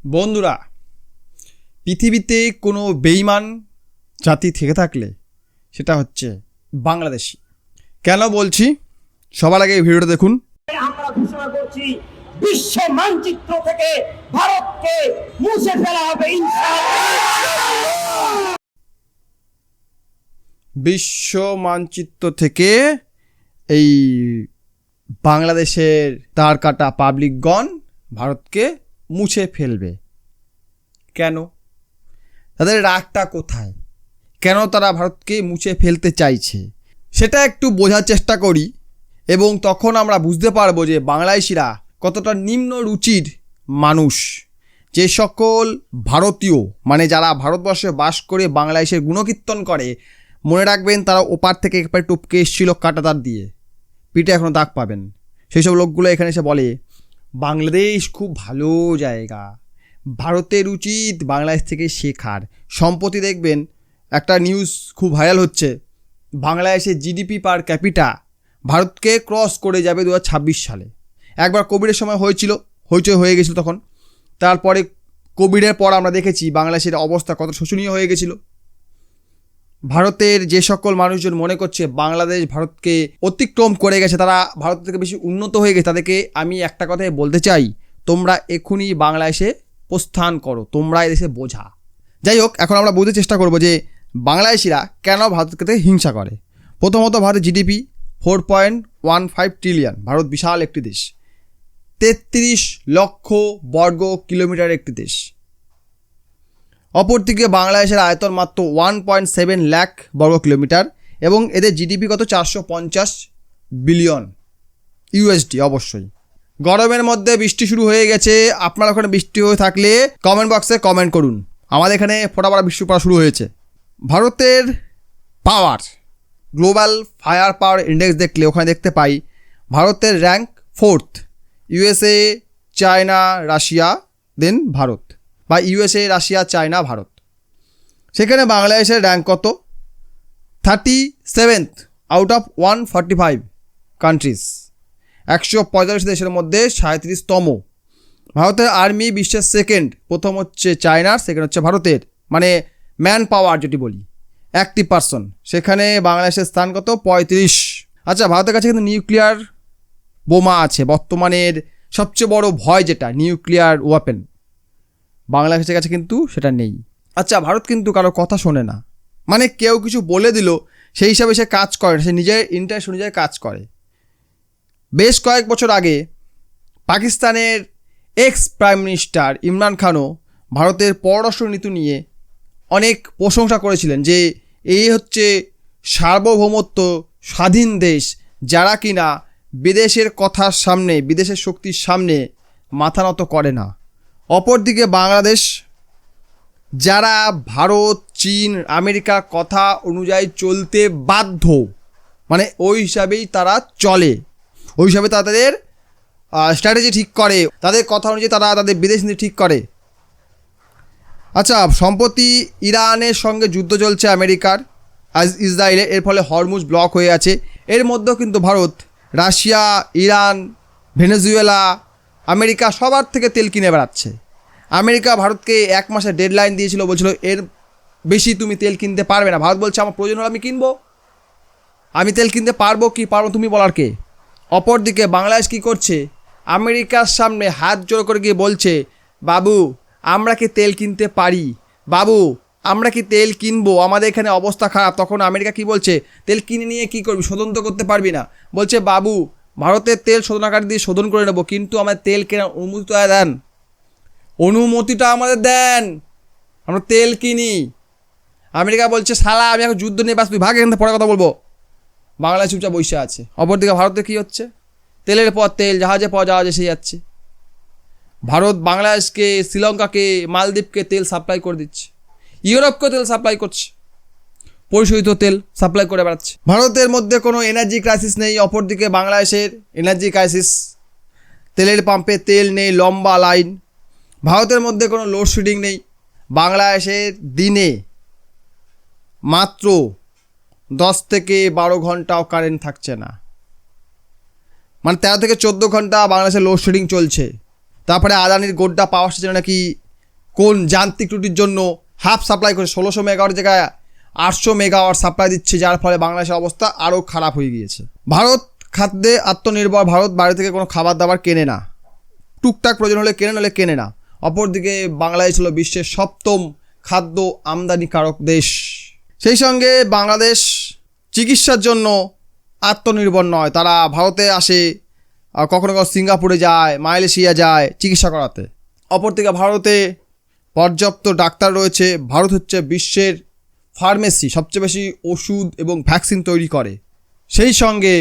বন্ধুরা, পৃথিবীতে কোনো বেঈমান জাতি থেকে থাকলে সেটা হচ্ছে বাংলাদেশি। কেন বলছি সবার আগে এই ভিডিওটা দেখুন। আমরা ঘোষণা করছি বিশ্ব মানচিত্র থেকে ভারতকে মুছে ফেলা হবে ইনশাআল্লাহ। বিশ্ব মানচিত্র থেকে এই বাংলাদেশের তার কাটা পাবলিকগণ ভারতকে মুছে ফেলবে। কেন? তাদের রাগটা কোথায়? কেন তারা ভারতকে মুছে ফেলতে চাইছে সেটা একটু বোঝার চেষ্টা করি, এবং তখন আমরা বুঝতে পারবো যে বাংলাদেশিরা কতটা নিম্ন রুচির মানুষ। যে সকল ভারতীয় মানে যারা ভারতবর্ষে বাস করে বাংলাদেশের গুণকীর্তন করে, মনে রাখবেন তারা ওপার থেকে একবার টপকে এসেছিল কাঁটাতার দিয়ে, পিঠে এখনও দাগ পাবেন। সেই সব লোকগুলো এখানে এসে বলে বাংলাদেশ খুব ভালো জায়গা, ভারতের উচিত বাংলাদেশ থেকে শেখার। সম্প্রতি দেখবেন একটা নিউজ খুব ভাইরাল হচ্ছে, বাংলাদেশের জিডিপি পার ক্যাপিটা ভারতকে ক্রস করে যাবে 2026 সালে। একবার কোভিডের সময় হয়েছিল, হইচই হয়ে গেছিলো তখন। তারপরে কোভিডের পর আমরা দেখেছি বাংলাদেশের অবস্থা কত শোচনীয় হয়ে গেছিল। ভারতের যে সকল মানুষজন মনে করছে বাংলাদেশ ভারতকে অতিক্রম করে গেছে, তারা ভারত থেকে বেশি উন্নত হয়ে গেছে, তাদেরকে আমি একটা কথাই বলতে চাই, তোমরা এখনই বাংলাদেশে প্রস্থান করো, তোমরা এদেশে বোঝা। যাই হোক, এখন আমরা বুঝতে চেষ্টা করব যে বাংলাদেশিরা কেন ভারতকে থেকে হিংসা করে। প্রথমত, ভারতের জিডিপি 4.15 ট্রিলিয়ন। ভারত বিশাল একটি দেশ, 33 লক্ষ বর্গ কিলোমিটার একটি দেশ। অপরদিকে বাংলাদেশের আয়তন মাত্র 1.7 লাখ বর্গ কিলোমিটার, এবং এদের জিডিপি কত 450 বিলিয়ন ইউএসডি। অবশ্যই গরমের মধ্যে বৃষ্টি শুরু হয়ে গেছে, আপনার ওখানে বৃষ্টি হয়ে থাকলে কমেন্ট বক্সে কমেন্ট করুন। আমাদের এখানে ফোটাফোটা বৃষ্টি পড়া শুরু হয়েছে। ভারতের power, global fire power index দেখলে ওখানে দেখতে পাই ভারতের rank 4th, USA, China, Russia, then Bharat, বা ইউএসএ, রাশিয়া, চায়না, ভারত। সেখানে বাংলাদেশের র্যাঙ্ক কত? 37th out of 145 countries. 145 দেশের মধ্যে 37তম। ভারতের আর্মি বিশ্বের সেকেন্ড, প্রথম হচ্ছে চায়নার, সেকেন্ড হচ্ছে ভারতের। মানে ম্যান পাওয়ার যেটি বলি, অ্যাক্টিভ পারসন, সেখানে বাংলাদেশের স্থান কত? 35। আচ্ছা, ভারতের কাছে কিন্তু নিউক্লিয়ার বোমা আছে। বর্তমানের সবচেয়ে বড় ভয় যেটা নিউক্লিয়ার ওয়েপেন, বাংলাদেশের কাছে কিন্তু সেটা নেই। আচ্ছা, ভারত কিন্তু কারো কথা শোনে না, মানে কেউ কিছু বলে দিল সেই হিসাবে সে কাজ করে না, সে নিজের ইন্টারেস্ট অনুযায়ী কাজ করে। বেশ কয়েক বছর আগে পাকিস্তানের এক্স প্রাইম মিনিস্টার ইমরান খানও ভারতের পররাষ্ট্র নীতি নিয়ে অনেক প্রশংসা করেছিলেন যে এই হচ্ছে সার্বভৌমত্ব স্বাধীন দেশ, যারা কিনা বিদেশের কথার সামনে, বিদেশের শক্তির সামনে মাথা নত করে না। অপরদিকে বাংলাদেশ, যারা ভারত, চীন, আমেরিকা কথা অনুযায়ী চলতে বাধ্য, মানে ওই হিসাবেই তারা চলে, ওই হিসাবে তাদের স্ট্র্যাটেজি ঠিক করে, তাদের কথা অনুযায়ী তারা তাদের বিদেশ নীতি ঠিক করে। আচ্ছা, সম্প্রতি ইরানের সঙ্গে যুদ্ধ চলছে আমেরিকার, ইসরায়েলের, এর ফলে হরমুজ ব্লক হয়ে আছে। এর মধ্যেও কিন্তু Bharat Russia, Iran, Venezuela, America সবার থেকে তেল কিনে বেড়াচ্ছে। আমেরিকা ভারতকে 1 মাসের ডেডলাইন দিয়েছিল, বলছিল এর বেশি তুমি তেল কিনতে পারবে না। ভারত বলছে আমার প্রয়োজন হলে আমি কিনবো, আমি তেল কিনতে পারবো কি পারবো তুমি বলার কে। অপরদিকে বাংলাদেশ কী করছে? আমেরিকার সামনে হাত জোড় করে গিয়ে বলছে, বাবু আমরা কি তেল কিনতে পারি, বাবু আমরা কি তেল কিনবো, আমাদের এখানে অবস্থা খারাপ। তখন আমেরিকা কি বলছে? তেল কিনে নিয়ে কি করবি, শোধন তো করতে পারবি না। বলছে বাবু ভারতের তেল শোধনাগার দিয়ে শোধন করে নেবো, কিন্তু আমাদের তেল কেনার অনুমতিটা দেন, অনুমতিটা আমাদের দেন, আমরা তেল কিনি। আমেরিকা বলছে শালা আমি এখন যুদ্ধ নিয়ে বাঁচবি, ভাগ এখান থেকে পরে কথা বলবো। বাংলাদেশ চুপচাপ বসে আছে। অপরদিকে ভারতে কী হচ্ছে? তেলের পর তেল, জাহাজে পর জাহাজ এসে যাচ্ছে। ভারত বাংলাদেশকে, শ্রীলঙ্কাকে, মালদ্বীপকে তেল সাপ্লাই করে দিচ্ছে, ইউরোপকে তেল সাপ্লাই করছে, পরিশোধিত তেল সাপ্লাই করে বেড়াচ্ছে। ভারতের মধ্যে কোনো এনার্জি ক্রাইসিস নেই, অপরদিকে বাংলাদেশের এনার্জি ক্রাইসিস। তেলের পাম্পে তেল নেই, লম্বা লাইন। ভারতের মধ্যে কোনো লোডশেডিং নেই, বাংলাদেশের দিনে মাত্র 10 থেকে 12 ঘন্টাও কারেন্ট থাকছে না, মানে 13 থেকে 14 ঘন্টা বাংলাদেশের লোডশেডিং চলছে। তারপরে আদানির গোড্ডা পাওয়ার স্টেশনে নাকি কোন যান্ত্রিক ত্রুটির জন্য হাফ সাপ্লাই করে 1600 মেগাওয়াটের জায়গায় 800 মেগাওয়াট সাপ্লাই দিচ্ছে, যার ফলে বাংলাদেশের অবস্থা আরও খারাপ হয়ে গিয়েছে। ভারত খাদ্যে আত্মনির্ভর, ভারত বাইরে থেকে কোনো খাবার দাবার কেনে না, টুকটাক প্রয়োজন হলে কেনে, নাহলে কেনে না। অপরদিকে বাংলাদেশ হলো বিশ্বের 7ম খাদ্য আমদানিকারক দেশ। সেই সঙ্গে বাংলাদেশ চিকিৎসার জন্য আত্মনির্ভর নয়, তারা ভারতে আসে, কখনো কখনো সিঙ্গাপুরে যায়, মালয়েশিয়া যায় চিকিৎসা করাতে। অপরদিকে ভারতে পর্যাপ্ত ডাক্তার রয়েছে, ভারত হচ্ছে বিশ্বের ফার্মেসি, সবচেয়ে বেশি ওষুধ এবং ভ্যাকসিন তৈরি করে। সেই সঙ্গে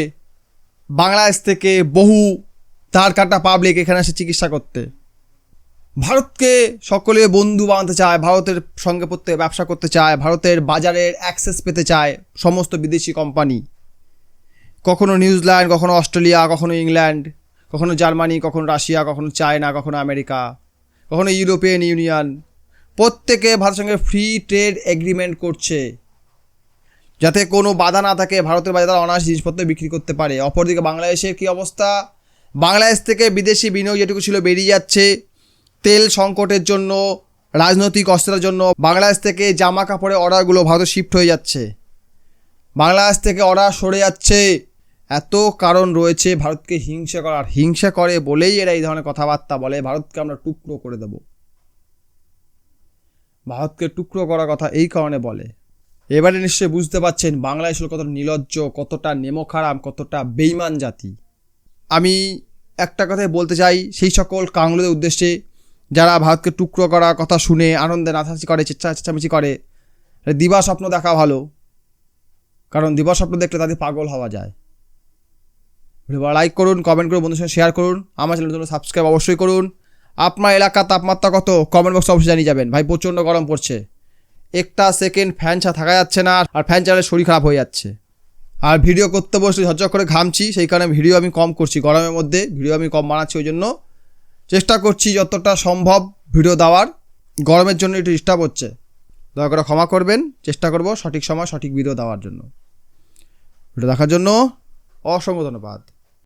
বাংলাদেশ থেকে বহু ধার কাটা পাবলিক এখানে আসে চিকিৎসা করতে। ভারতকে সকলে বন্ধু বানাতে চায়, ভারতের সঙ্গে প্রত্যেকে ব্যবসা করতে চায়, ভারতের বাজারের অ্যাক্সেস পেতে চায় সমস্ত বিদেশি কোম্পানি, কখনো নিউজিল্যান্ড, কখনো অস্ট্রেলিয়া, কখনো ইংল্যান্ড, কখনো জার্মানি, কখনো রাশিয়া, কখনো চায়না, কখনো আমেরিকা, কখনো ইউরোপিয়ান ইউনিয়ন। প্রত্যেকে ভারতের সঙ্গে ফ্রি ট্রেড এগ্রিমেন্ট করছে যাতে কোনো বাধা না থাকে, ভারতের বাজারে তারা অনায়াসে জিনিসপত্র বিক্রি করতে পারে। অপরদিকে বাংলাদেশের কী অবস্থা? বাংলাদেশ থেকে বিদেশি বিনিয়োগ যেটুকু ছিল বেরিয়ে যাচ্ছে। তেল সংকটের জন্য, রাজনৈতিক অস্থিরতার জন্য বাংলাদেশ থেকে জামা কাপড়ের অর্ডারগুলো ভারতে শিফট হয়ে যাচ্ছে, বাংলাদেশ থেকে অর্ডার সরে যাচ্ছে। এত কারণ রয়েছে ভারতকে হিংসা করার। হিংসা করে বলেই এরা এই ধরনের কথাবার্তা বলে, ভারতকে আমরা টুকরো করে দেব। ভারতকে টুকরো করার কথা এই কারণে বলে। এবারে নিশ্চয়ই বুঝতে পারছেন বাংলাদেশ কতটা নির্লজ্জ, কতটা নেমখারাম, কতটা বেইমান জাতি। আমি একটা কথাই বলতে চাই সেই সকল কাংলোদের উদ্দেশ্যে যারা ভারতকে টুকরো করার কথা শুনে আনন্দে নাচানাচি করে, চেঁচামেচি করে। দিবা স্বপ্ন দেখা ভালো, কারণ দিবা স্বপ্ন দেখলে তাদের পাগল হওয়া যায়। ভিডিও লাইক করুন, কমেন্ট করুন, বন্ধুদের সঙ্গে শেয়ার করুন, আমার চ্যানেলের জন্য সাবস্ক্রাইব অবশ্যই করুন। আপনার এলাকার তাপমাত্রা কত কমেন্ট বক্সে অবশ্যই জানিয়ে যাবেন। ভাই প্রচণ্ড গরম পড়ছে, একটা সেকেন্ড ফ্যান ছাড়া থাকা যাচ্ছে না, আর ফ্যান চালালে শরীর খারাপ হয়ে যাচ্ছে। আর ভিডিও করতে বসলে ঝরঝর করে ঘামছি, সেই কারণে ভিডিও আমি কম করছি। গরমের মধ্যে ভিডিও আমি কম বানাচ্ছি, ওই জন্য চেষ্টা করছি যতটা সম্ভব ভিডিও দেওয়ার। গরমের জন্য একটু ডিস্টার্ব হচ্ছে, দয়া করে ক্ষমা করবেন। চেষ্টা করব সঠিক সময় সঠিক ভিডিও দেওয়ার জন্য। ভিডিও দেখার জন্য অসংখ্য ধন্যবাদ।